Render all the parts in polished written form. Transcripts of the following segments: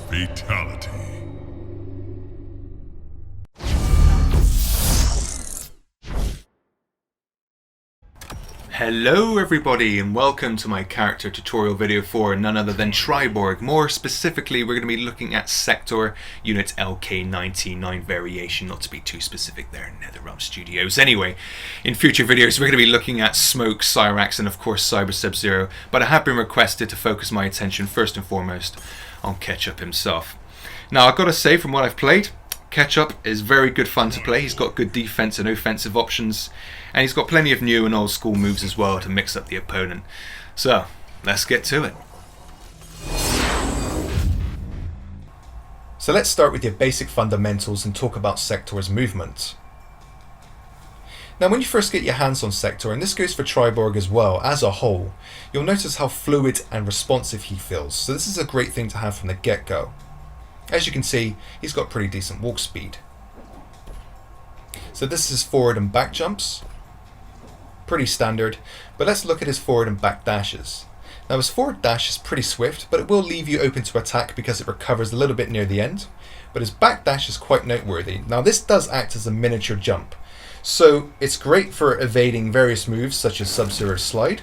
Fatality. Hello everybody and welcome to my character tutorial video for none other than Triborg. More specifically, we're going to be looking at Sektor Unit LK99 variation, not to be too specific there, NetherRealm Studios. Anyway, in future videos we're going to be looking at Smoke, Cyrax and of course Cyber Sub-Zero, but I have been requested to focus my attention first and foremost on Ketchup himself. Now I've got to say, from what I've played, Ketchup is very good fun to play. He's got good defense and offensive options, and he's got plenty of new and old school moves as well to mix up the opponent. So let's get to it. So let's start with your basic fundamentals and talk about Sektor's movement. Now when you first get your hands on Sektor, and this goes for Triborg as well as a whole, you'll notice how fluid and responsive he feels. So this is a great thing to have from the get-go. As you can see, he's got pretty decent walk speed. So this is his forward and back jumps. Pretty standard, but let's look at his forward and back dashes. Now his forward dash is pretty swift, but it will leave you open to attack because it recovers a little bit near the end. But his back dash is quite noteworthy. Now this does act as a miniature jump. So it's great for evading various moves such as Sub-Zero's slide.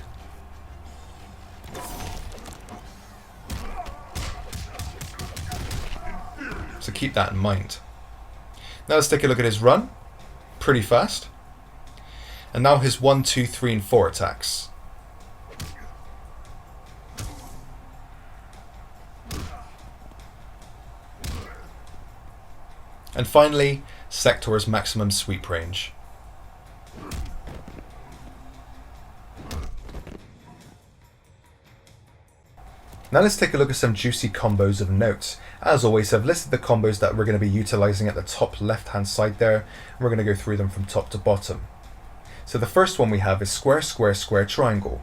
So keep that in mind. Now let's take a look at his run. Pretty fast. And now his 1, 2, 3 and 4 attacks. And finally, Sektor's maximum sweep range. Now let's take a look at some juicy combos of note. As always, I've listed the combos that we're going to be utilizing at the top left hand side there, and we're going to go through them from top to bottom. So the first one we have is square, square, square, triangle.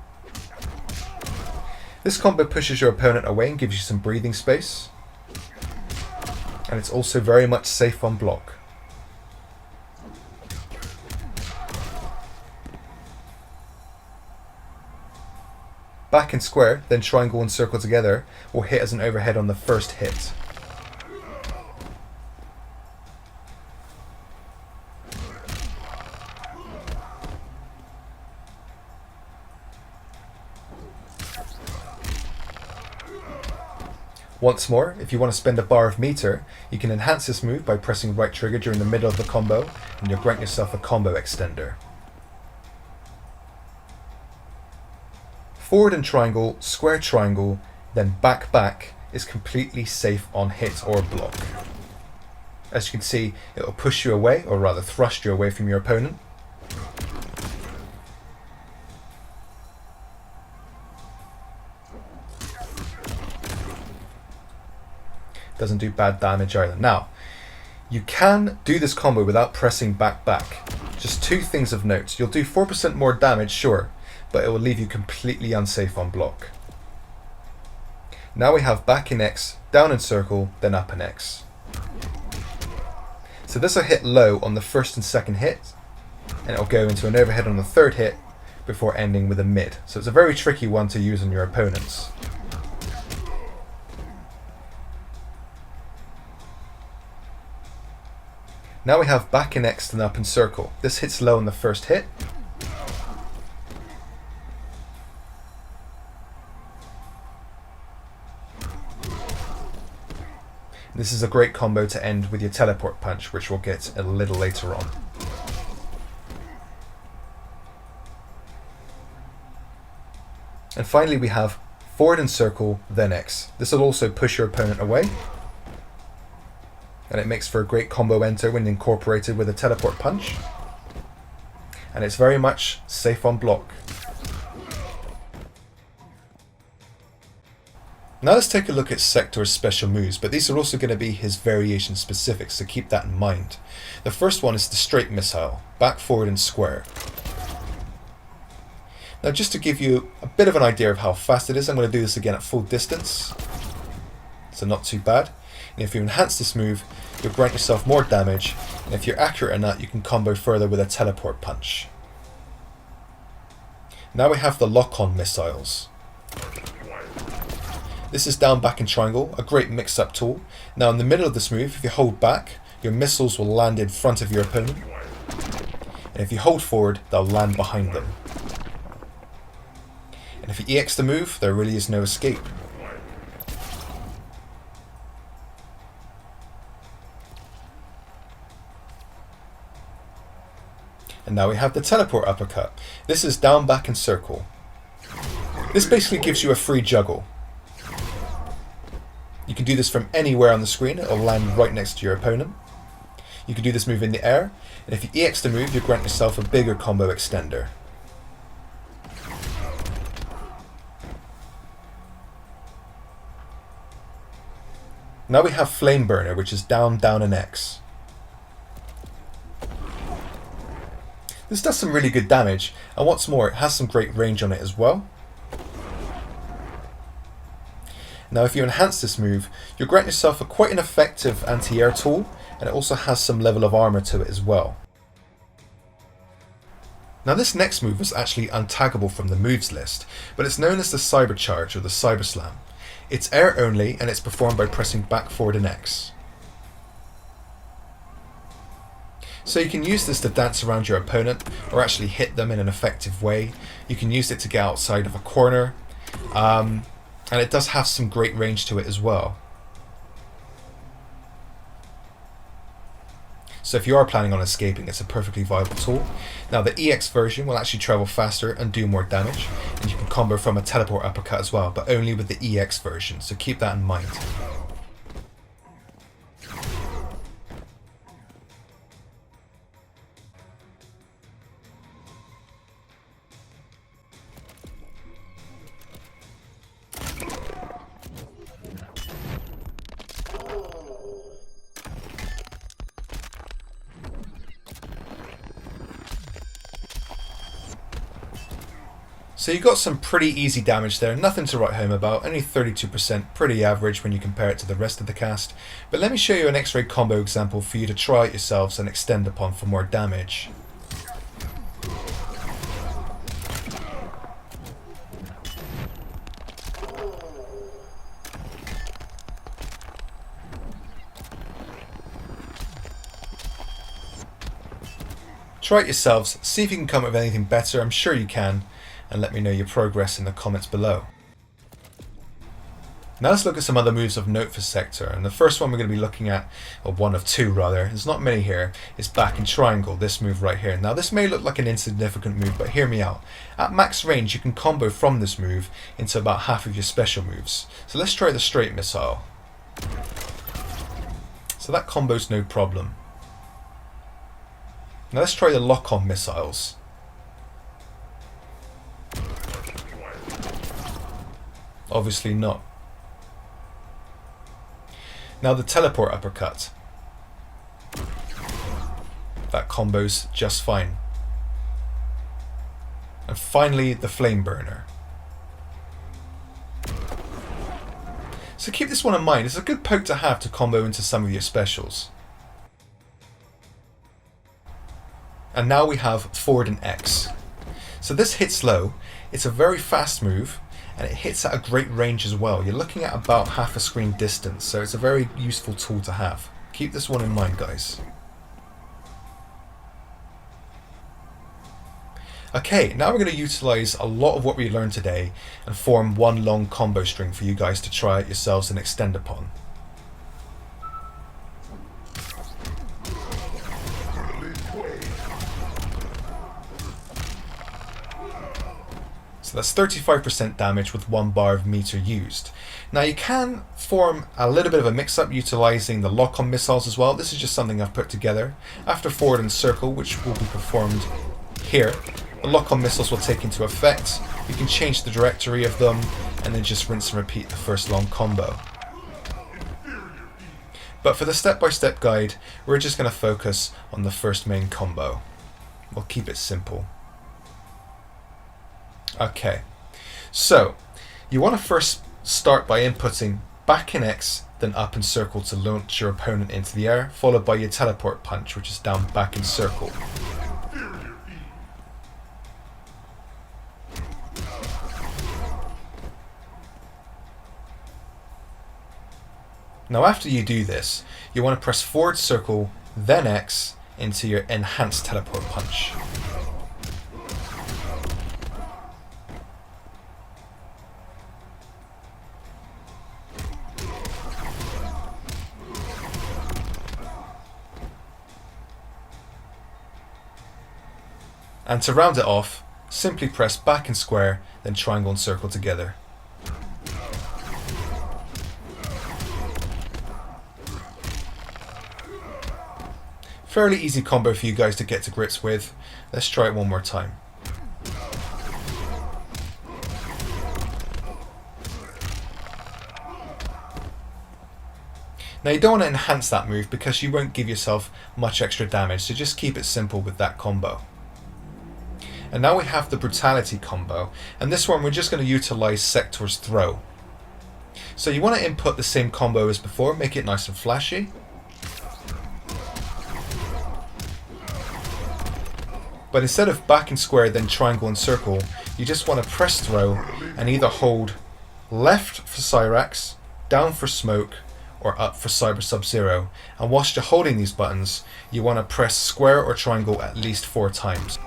This combo pushes your opponent away and gives you some breathing space, and it's also very much safe on block. Back and square, then triangle and circle together will hit as an overhead on the first hit. Once more, if you want to spend a bar of meter, you can enhance this move by pressing right trigger during the middle of the combo, and you'll grant yourself a combo extender. Forward and triangle, square triangle, then back back is completely safe on hit or block. As you can see, it will push you away, or rather thrust you away from your opponent. Doesn't do bad damage either. Now, you can do this combo without pressing back back. Just two things of note. You'll do 4% more damage, sure, but it will leave you completely unsafe on block. Now we have back in X, down in circle, then up in X. So this will hit low on the first and second hit, and it will go into an overhead on the third hit before ending with a mid. So it's a very tricky one to use on your opponents. Now we have back in X and up in circle. This hits low on the first hit. This is a great combo to end with your teleport punch, which we'll get a little later on. And finally we have forward and circle, then X. This will also push your opponent away, and it makes for a great combo enter when incorporated with a teleport punch. And it's very much safe on block. Now let's take a look at Sektor's special moves, but these are also going to be his variation specifics, so keep that in mind. The first one is the straight missile, back, forward and square. Now just to give you a bit of an idea of how fast it is, I'm going to do this again at full distance. So not too bad. And if you enhance this move, you'll grant yourself more damage, and if you're accurate enough, you can combo further with a teleport punch. Now we have the lock-on missiles. This is down, back and triangle, a great mix-up tool. Now in the middle of this move, if you hold back, your missiles will land in front of your opponent. And if you hold forward, they'll land behind them. And if you EX the move, there really is no escape. And now we have the teleport uppercut. This is down, back and circle. This basically gives you a free juggle. You can do this from anywhere on the screen, it'll land right next to your opponent. You can do this move in the air, and if you EX the move, you grant yourself a bigger combo extender. Now we have Flame Burner, which is down, down and X. This does some really good damage, and what's more, it has some great range on it as well. Now if you enhance this move, you'll grant yourself quite an effective anti-air tool, and it also has some level of armor to it as well. Now this next move is actually untaggable from the moves list, but it's known as the Cyber Charge or the Cyber Slam. It's air only, and it's performed by pressing back, forward and X. So you can use this to dance around your opponent, or actually hit them in an effective way. You can use it to get outside of a corner, and it does have some great range to it as well. So if you are planning on escaping, it's a perfectly viable tool. Now the EX version will actually travel faster and do more damage, and you can combo from a teleport uppercut as well, but only with the EX version, so keep that in mind. So you got some pretty easy damage there, nothing to write home about, only 32%, pretty average when you compare it to the rest of the cast. But let me show you an X-ray combo example for you to try it yourselves and extend upon for more damage. Try it yourselves, see if you can come up with anything better, I'm sure you can. And let me know your progress in the comments below. Now let's look at some other moves of note for Sektor, and the first one we're going to be looking at, or one of two rather, there's not many here, is back in triangle, this move right here. Now this may look like an insignificant move, but hear me out. At max range you can combo from this move into about half of your special moves. So let's try the straight missile. So that combo's no problem. Now let's try the lock-on missiles. Obviously not. Now the teleport uppercut. That combo's just fine. And finally the flame burner. So keep this one in mind, it's a good poke to have to combo into some of your specials. And now we have forward and X. So this hits low, it's a very fast move, and it hits at a great range as well. You're looking at about half a screen distance, so it's a very useful tool to have. Keep this one in mind, guys. Okay, now we're going to utilize a lot of what we learned today and form one long combo string for you guys to try it yourselves and extend upon. So that's 35% damage with 1 bar of meter used. Now you can form a little bit of a mix-up utilizing the lock-on missiles as well. This is just something I've put together. After forward and circle, which will be performed here, the lock-on missiles will take into effect. You can change the directory of them and then just rinse and repeat the first long combo. But for the step-by-step guide, we're just going to focus on the first main combo. We'll keep it simple. Okay, so you want to first start by inputting back in X, then up in circle to launch your opponent into the air, followed by your teleport punch, which is down, back in circle. Now after you do this, you want to press forward circle, then X into your enhanced teleport punch. And to round it off, simply press back and square, then triangle and circle together. Fairly easy combo for you guys to get to grips with. Let's try it one more time. Now you don't want to enhance that move because you won't give yourself much extra damage, so just keep it simple with that combo. And now we have the Brutality combo, and this one we're just going to utilize Sektor's throw. So you want to input the same combo as before, make it nice and flashy. But instead of back and square then triangle and circle, you just want to press throw and either hold left for Cyrax, down for Smoke, or up for Cyber Sub-Zero. And whilst you're holding these buttons, you want to press square or triangle at least 4 times.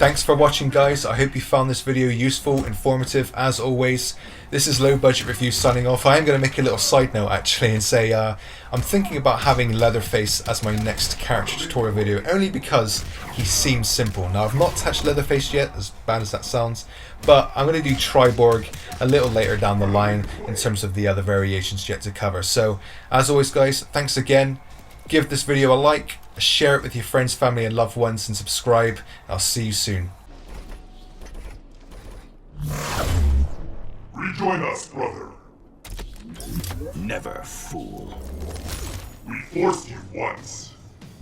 Thanks for watching, guys. I hope you found this video useful, informative, as always. This is Low Budget Review signing off. I am going to make a little side note actually and say I'm thinking about having Leatherface as my next character tutorial video, only because he seems simple. Now I've not touched Leatherface yet, as bad as that sounds, but I'm going to do Triborg a little later down the line in terms of the other variations yet to cover. So as always, guys, thanks again. Give this video a like, share it with your friends, family and loved ones, and subscribe. I'll see you soon. Rejoin us, brother. Never, fool. We forced you once.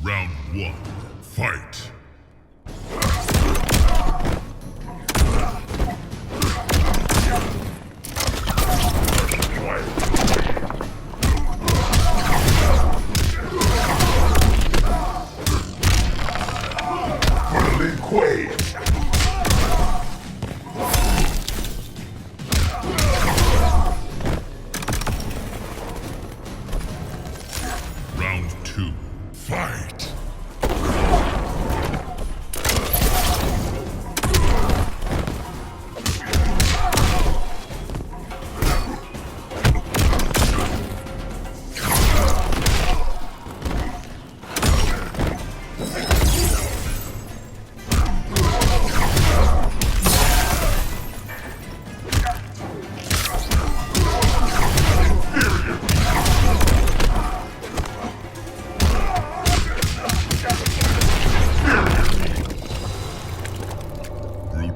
Round 1. Fight. Round 2. Fight.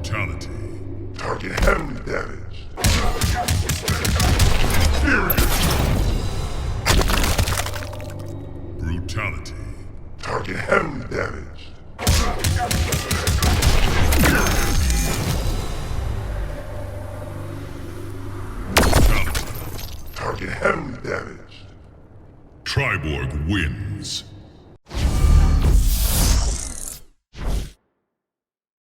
Brutality. Target heavily damaged. Brutality. Target heavily damaged. Brutality. Target heavily damaged. Triborg wins.